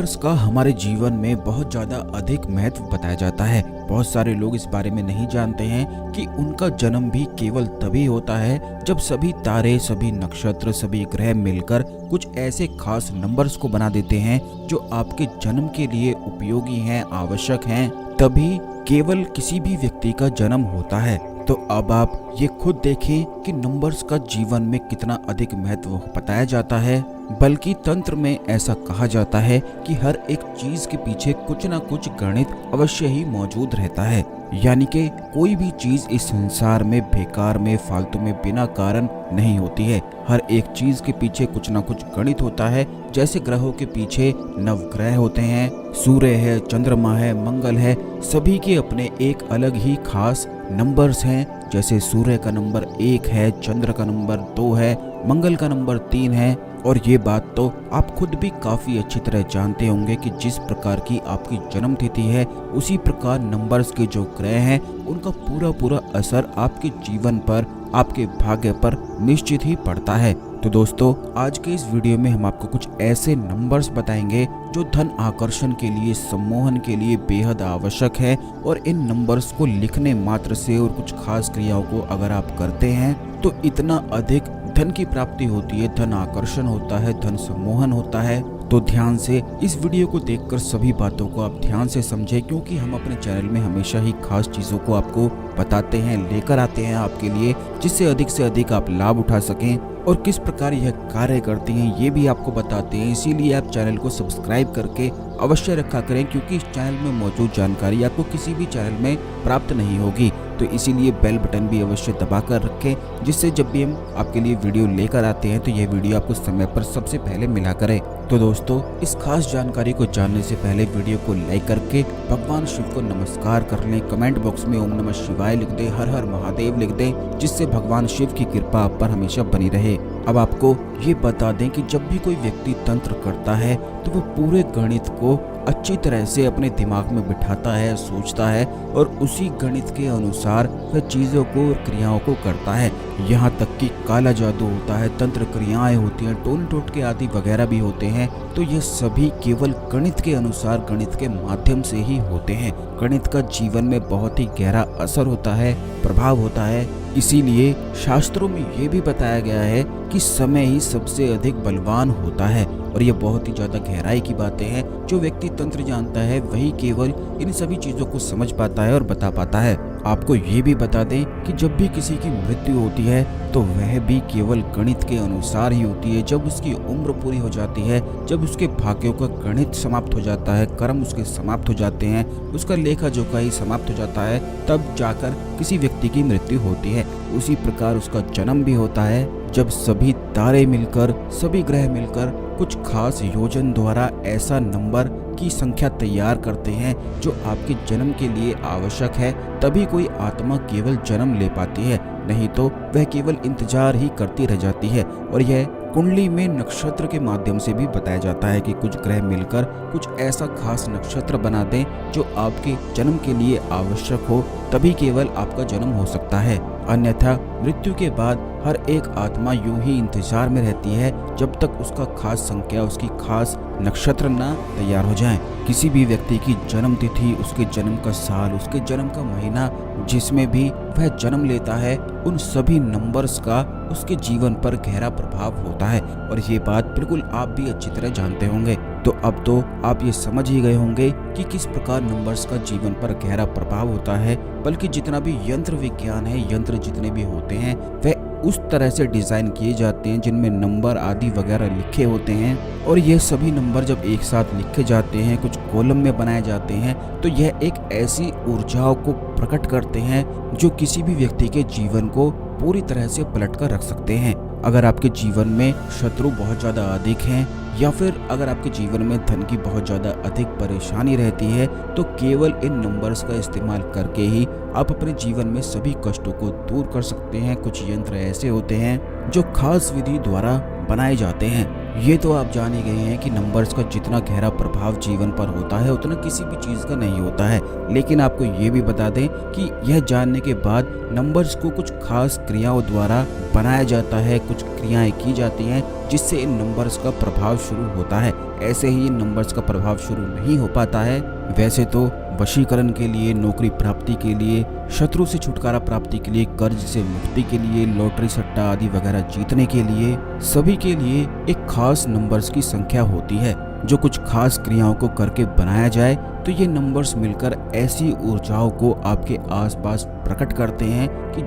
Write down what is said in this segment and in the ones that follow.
Numbers का हमारे जीवन में बहुत ज़्यादा अधिक महत्व बताया जाता है। बहुत सारे लोग इस बारे में नहीं जानते हैं कि उनका जन्म भी केवल तभी होता है जब सभी तारे, सभी नक्षत्र, सभी ग्रह मिलकर कुछ ऐसे खास नंबर्स को बना देते हैं जो आपके जन्म के लिए उपयोगी हैं, आवश्यक हैं। तभी केवल किसी भी व्यक्ति का जन्म होता है। तो अब आप ये खुद देखें कि नंबर्स का जीवन में कितना अधिक महत्व बताया जाता है। बल्कि तंत्र में ऐसा कहा जाता है कि हर एक चीज के पीछे कुछ ना कुछ गणित अवश्य ही मौजूद रहता है। यानी कि कोई भी चीज इस संसार में बेकार में, फालतू में, बिना कारण नहीं होती है। हर एक चीज के पीछे कुछ ना कुछ गणित होता है। जैसे ग्रहों के पीछे नवग्रह होते हैं, सूर्य है, चंद्रमा है, मंगल है, सभी के अपने एक अलग ही खास नंबर्स हैं। जैसे सूर्य का नंबर 1 है, चंद्र का नंबर 2 है, मंगल का नंबर 3 है। और ये बात तो आप खुद भी काफी अच्छी तरह जानते होंगे कि जिस प्रकार की आपकी जन्म तिथि है, उसी प्रकार नंबर्स के जो ग्रह हैं उनका पूरा असर आपके जीवन पर, आपके भाग्य पर निश्चित ही पड़ता है। तो दोस्तों, आज के इस वीडियो में हम आपको कुछ ऐसे नंबर्स बताएंगे जो धन आकर्षण के लिए, सम्मोहन के लिए बेहद आवश्यक है। और इन नंबर्स को लिखने मात्र से और कुछ खास क्रियाओं को अगर आप करते हैं तो इतना अधिक धन की प्राप्ति होती है, धन आकर्षण होता है, धन सम्मोहन होता है। तो ध्यान से इस वीडियो को देखकर सभी बातों को आप ध्यान से समझें, क्योंकि हम अपने चैनल में हमेशा ही खास चीजों को आपको बताते हैं, लेकर आते हैं आपके लिए, जिससे अधिक से अधिक आप लाभ उठा सकें। और किस प्रकार यह कार्य करती हैं ये भी आपको बताते हैं। इसीलिए आप चैनल को सब्सक्राइब करके अवश्य रखा करें, क्योंकि इस चैनल में मौजूद जानकारी आपको किसी भी चैनल में प्राप्त नहीं होगी। तो इसीलिए बेल बटन भी अवश्य दबाकर रखें, जिससे जब भी हम आपके लिए वीडियो लेकर आते हैं तो यह वीडियो आपको समय पर सबसे पहले मिला करे। तो दोस्तों, इस खास जानकारी को जानने से पहले वीडियो को लाइक करके भगवान शिव को नमस्कार कर लें। कमेंट बॉक्स में ओम नमः शिवाय लिख दें, हर हर महादेव लिख दें, जिससे भगवान शिव की कृपा आप पर हमेशा बनी रहे। अब आपको ये बता दें कि जब भी कोई व्यक्ति तंत्र करता है तो वो पूरे गणित को अच्छी तरह से अपने दिमाग में बिठाता है, सोचता है और उसी गणित के अनुसार वह चीज़ों को और क्रियाओं को करता है। यहाँ तक कि काला जादू होता है, तंत्र क्रियाएं होती हैं, टोन टोटके आदि वगैरह भी होते हैं। तो ये सभी केवल गणित के अनुसार, गणित के माध्यम से ही होते हैं। गणित का जीवन में बहुत ही गहरा असर होता है, प्रभाव होता है। इसीलिए शास्त्रों में ये भी बताया गया है कि समय ही सबसे अधिक बलवान होता है। और ये बहुत ही ज्यादा गहराई की बातें हैं। जो व्यक्ति तंत्र जानता है वही केवल इन सभी चीजों को समझ पाता है और बता पाता है। आपको ये भी बता दें कि जब भी किसी की मृत्यु होती है तो वह भी केवल गणित के अनुसार ही होती है। जब उसकी उम्र पूरी हो जाती है, जब उसके भाग्यों का गणित समाप्त हो जाता है, कर्म उसके समाप्त हो जाते हैं, उसका लेखा जोखा ही समाप्त हो जाता है, तब जाकर किसी व्यक्ति की मृत्यु होती है। उसी प्रकार उसका जन्म भी होता है, जब सभी तारे मिलकर, सभी ग्रह मिलकर कुछ खास योजन द्वारा ऐसा नंबर की संख्या तैयार करते हैं जो आपके जन्म के लिए आवश्यक है। तभी कोई आत्मा केवल जन्म ले पाती है, नहीं तो वह केवल इंतजार ही करती रह जाती है। और यह कुंडली में नक्षत्र के माध्यम से भी बताया जाता है कि कुछ ग्रह मिलकर कुछ ऐसा खास नक्षत्र बना दें जो आपके जन्म के लिए आवश्यक हो, तभी केवल आपका जन्म हो सकता है। अन्यथा मृत्यु के बाद हर एक आत्मा यूं ही इंतजार में रहती है जब तक उसका खास संख्या, उसकी खास नक्षत्र ना तैयार हो जाए। किसी भी व्यक्ति की जन्म तिथि, उसके जन्म का साल, उसके जन्म का महीना, जिसमें भी वह जन्म लेता है, उन सभी नंबर्स का उसके जीवन पर गहरा प्रभाव होता है। और ये बात बिल्कुल आप भी अच्छी तरह जानते होंगे। तो अब तो आप ये समझ ही गए होंगे कि किस प्रकार नंबर्स का जीवन पर गहरा प्रभाव होता है। बल्कि जितना भी यंत्र विज्ञान है, यंत्र जितने भी होते हैं, वह उस तरह से डिजाइन किए जाते हैं जिनमें नंबर आदि वगैरह लिखे होते हैं। और ये सभी नंबर जब एक साथ लिखे जाते हैं, कुछ कॉलम में बनाए जाते हैं, तो यह एक ऐसी ऊर्जाओं को प्रकट करते हैं जो किसी भी व्यक्ति के जीवन को पूरी तरह से पलट कर रख सकते हैं। अगर आपके जीवन में शत्रु बहुत ज़्यादा अधिक हैं, या फिर अगर आपके जीवन में धन की बहुत ज़्यादा अधिक परेशानी रहती है, तो केवल इन नंबर्स का इस्तेमाल करके ही आप अपने जीवन में सभी कष्टों को दूर कर सकते हैं। कुछ यंत्र ऐसे होते हैं जो खास विधि द्वारा बनाए जाते हैं। ये तो आप जान ही गए हैं कि नंबर्स का जितना गहरा प्रभाव जीवन पर होता है उतना किसी भी चीज़ का नहीं होता है। लेकिन आपको ये भी बता दें कि यह जानने के बाद नंबर्स को कुछ खास क्रियाओं द्वारा बनाया जाता है, कुछ क्रियाएं की जाती हैं जिससे इन नंबर्स का प्रभाव शुरू होता है। ऐसे ही इन नंबर्स का प्रभाव शुरू नहीं हो पाता है। वैसे तो वशीकरण के लिए, नौकरी प्राप्ति के लिए, शत्रु से छुटकारा प्राप्ति के लिए, कर्ज से मुक्ति के लिए, लॉटरी सट्टा आदि वगैरह जीतने के लिए, सभी के लिए एक खास नंबर्स की संख्या होती है जो कुछ खास क्रियाओं को करके बनाया जाए तो ये नंबर्स मिलकर ऐसी ऊर्जाओं को आपके आसपास प्रकट करते हैं कि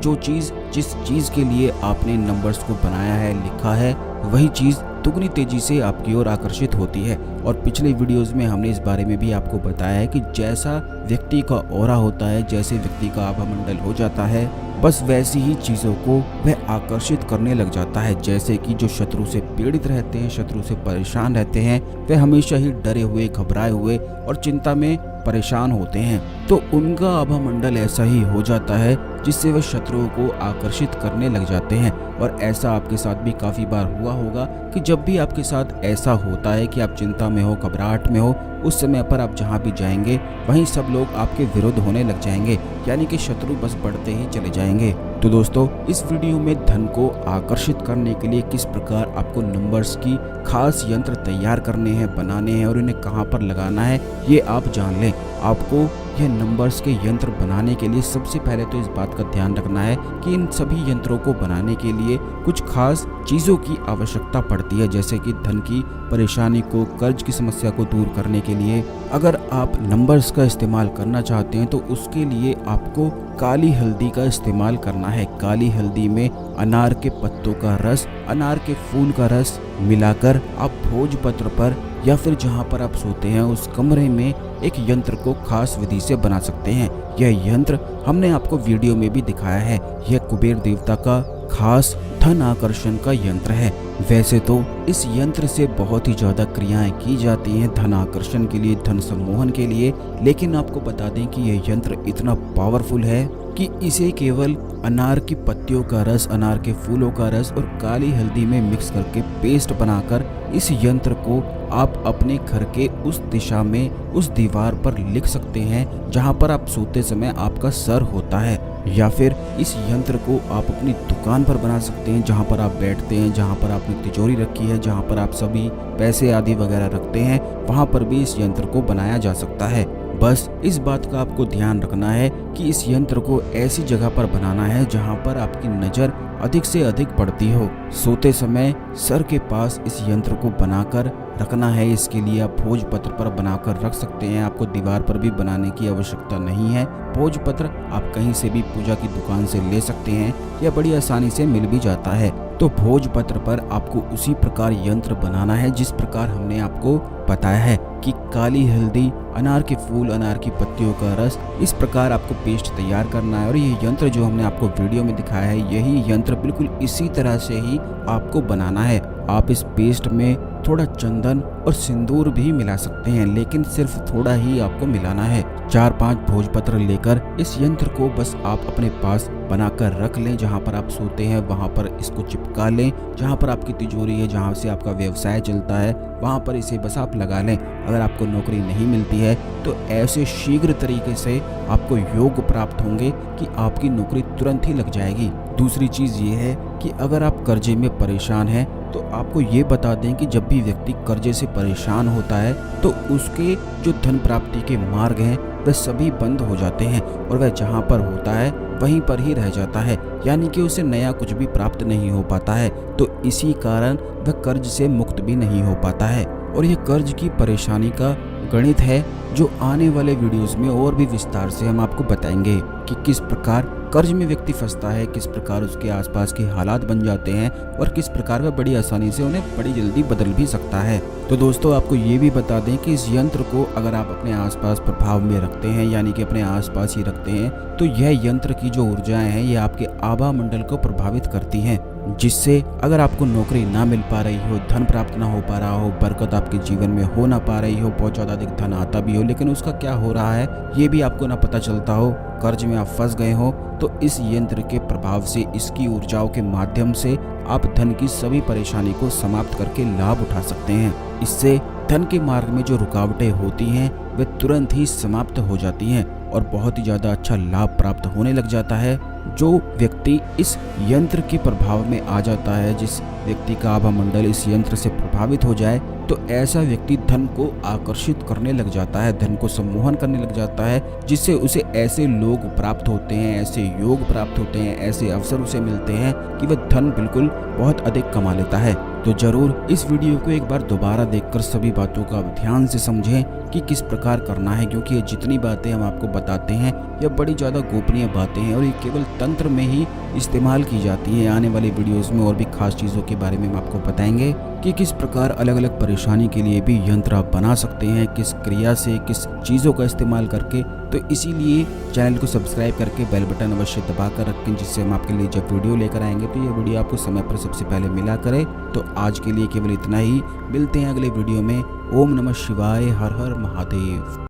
जिस चीज के लिए आपने नंबर्स को बनाया है, लिखा है, वही चीज दुगनी तेजी से आपकी ओर आकर्षित होती है। और पिछले वीडियोस में हमने इस बारे में भी आपको बताया है कि जैसा व्यक्ति का ऑरा होता है, जैसे व्यक्ति का आभामंडल हो जाता है, बस वैसी ही चीजों को वह आकर्षित करने लग जाता है। जैसे कि जो शत्रु से पीड़ित रहते हैं, शत्रु से परेशान रहते हैं, वे हमेशा ही डरे हुए, घबराए हुए और चिंता में परेशान होते हैं, तो उनका आभामंडल ऐसा ही हो जाता है जिससे वह शत्रुओं को आकर्षित करने लग जाते हैं। और ऐसा आपके साथ भी काफी बार हुआ होगा कि जब भी आपके साथ ऐसा होता है कि आप चिंता में हो, घबराहट में हो, उस समय पर आप जहाँ भी जाएंगे वहीं सब लोग आपके विरुद्ध होने लग जाएंगे, यानी कि शत्रु बस बढ़ते ही चले जाएंगे। तो दोस्तों, इस वीडियो में धन को आकर्षित करने के लिए किस प्रकार आपको नंबर्स की खास यंत्र तैयार करने हैं, बनाने हैं और इन्हें कहाँ पर लगाना है, ये आप जान लें। आपको यह नंबर्स के यंत्र बनाने के लिए सबसे पहले तो इस बात का ध्यान रखना है कि इन सभी यंत्रों को बनाने के लिए कुछ खास चीजों की आवश्यकता पड़ती है, जैसे कि धन की परेशानी को, कर्ज की समस्या को दूर करने के लिए अगर आप नंबर्स का इस्तेमाल करना चाहते हैं तो उसके लिए आपको काली हल्दी का इस्तेमाल करना है। काली हल्दी में अनार के पत्तों का रस, अनार के फूल का रस मिलाकर आप भोजपत्र पर या फिर जहां पर आप सोते हैं उस कमरे में एक यंत्र को खास विधि से बना सकते हैं। यह यंत्र हमने आपको वीडियो में भी दिखाया है। यह कुबेर देवता का खास धन आकर्षण का यंत्र है। वैसे तो इस यंत्र से बहुत ही ज्यादा क्रियाएं की जाती हैं धन आकर्षण के लिए, धन सम्मोहन के लिए, लेकिन आपको बता दें कि यह यंत्र इतना पावरफुल है कि इसे केवल अनार की पत्तियों का रस, अनार के फूलों का रस और काली हल्दी में मिक्स करके पेस्ट बनाकर इस यंत्र को आप अपने घर के उस दिशा में, उस दीवार पर लिख सकते हैं जहां पर आप सोते समय आपका सर होता है। या फिर इस यंत्र को आप अपनी दुकान पर बना सकते हैं, जहां पर आप बैठते हैं, जहां पर आपने तिजोरी रखी है, जहां पर आप सभी पैसे आदि वगैरह रखते हैं, वहां पर भी इस यंत्र को बनाया जा सकता है। बस इस बात का आपको ध्यान रखना है कि इस यंत्र को ऐसी जगह पर बनाना है जहां पर आपकी नजर अधिक से अधिक पड़ती हो। सोते समय सर के पास इस यंत्र को बनाकर रखना है। इसके लिए आप भोजपत्र पर बनाकर रख सकते हैं। आपको दीवार पर भी बनाने की आवश्यकता नहीं है। भोजपत्र आप कहीं से भी पूजा की दुकान से ले सकते हैं, यह बड़ी आसानी से मिल भी जाता है। तो भोजपत्र पर आपको उसी प्रकार यंत्र बनाना है जिस प्रकार हमने आपको बताया है कि काली हल्दी, अनार के फूल, अनार की पत्तियों का रस, इस प्रकार आपको पेस्ट तैयार करना है। और ये यंत्र जो हमने आपको वीडियो में दिखाया है, यही यंत्र बिल्कुल इसी तरह से ही आपको बनाना है। आप इस पेस्ट में थोड़ा चंदन और सिंदूर भी मिला सकते हैं, लेकिन सिर्फ थोड़ा ही आपको मिलाना है। 4-5 भोजपत्र लेकर इस यंत्र को बस आप अपने पास बनाकर रख लें। जहां पर आप सोते हैं वहां पर इसको चिपका लें। जहां पर आपकी तिजोरी है, जहां से आपका व्यवसाय चलता है, वहां पर इसे बस आप लगा लें। अगर आपको नौकरी नहीं मिलती है तो ऐसे शीघ्र तरीके से आपको योग प्राप्त होंगे कि आपकी नौकरी तुरंत ही लग जाएगी। दूसरी चीज ये है कि अगर आप कर्जे में परेशान हैं तो आपको ये बता दें कि जब भी व्यक्ति कर्जे से परेशान होता है तो उसके जो धन प्राप्ति के मार्ग हैं वह सभी बंद हो जाते हैं और वह जहाँ पर होता है वहीं पर ही रह जाता है, यानी कि उसे नया कुछ भी प्राप्त नहीं हो पाता है। तो इसी कारण वह कर्ज से मुक्त भी नहीं हो पाता है। और यह कर्ज की परेशानी का गणित है जो आने वाले वीडियोस में और भी विस्तार से हम आपको बताएंगे कि किस प्रकार कर्ज में व्यक्ति फंसता है, किस प्रकार उसके आसपास के हालात बन जाते हैं और किस प्रकार वह बड़ी आसानी से उन्हें बड़ी जल्दी बदल भी सकता है। तो दोस्तों, आपको ये भी बता दें कि इस यंत्र को अगर आप अपने आसपास प्रभाव में रखते हैं, यानी कि अपने आसपास ही रखते हैं, तो यह यंत्र की जो ऊर्जाएं हैं ये आपके आभा मंडल को प्रभावित करती हैं, जिससे अगर आपको नौकरी ना मिल पा रही हो, धन प्राप्त ना हो पा रहा हो, बरकत आपके जीवन में हो ना पा रही हो, बहुत ज्यादा अधिक धन आता भी हो लेकिन उसका क्या हो रहा है ये भी आपको ना पता चलता हो, कर्ज में आप फंस गए हो, तो इस यंत्र के प्रभाव से, इसकी ऊर्जाओं के माध्यम से आप धन की सभी परेशानी को समाप्त करके लाभ उठा सकते हैं। इससे धन के मार्ग में जो रुकावटें होती हैं वे तुरंत ही समाप्त हो जाती हैं और बहुत ही ज्यादा अच्छा लाभ प्राप्त होने लग जाता है। जो व्यक्ति इस यंत्र के प्रभाव में आ जाता है, जिस व्यक्ति का आभा मंडल इस यंत्र से प्रभावित हो जाए, तो ऐसा व्यक्ति धन को आकर्षित करने लग जाता है, धन को सम्मोहन करने लग जाता है, जिससे उसे ऐसे लोग प्राप्त होते हैं, ऐसे योग प्राप्त होते हैं, ऐसे अवसर उसे मिलते हैं कि वह धन बिल्कुल बहुत अधिक कमा लेता है। तो जरूर इस वीडियो को एक बार दोबारा देखकर सभी बातों का ध्यान से समझें कि किस प्रकार करना है, क्योंकि ये जितनी बातें हम आपको बताते हैं यह बड़ी ज़्यादा गोपनीय बातें हैं और ये केवल तंत्र में ही इस्तेमाल की जाती है। आने वाली वीडियोस में और भी खास चीज़ों के बारे में हम आपको बताएंगे कि किस प्रकार अलग अलग परेशानी के लिए भी यंत्र आप बना सकते हैं, किस क्रिया से, किस चीज़ों का इस्तेमाल करके। तो इसीलिए चैनल को सब्सक्राइब करके बेल बटन अवश्य दबा कर रखें, जिससे हम आपके लिए जब वीडियो लेकर आएंगे तो ये वीडियो आपको समय पर सबसे पहले मिला करे। तो आज के लिए केवल इतना ही, मिलते हैं अगले वीडियो में। ओम नमः शिवाय, हर हर महादेव।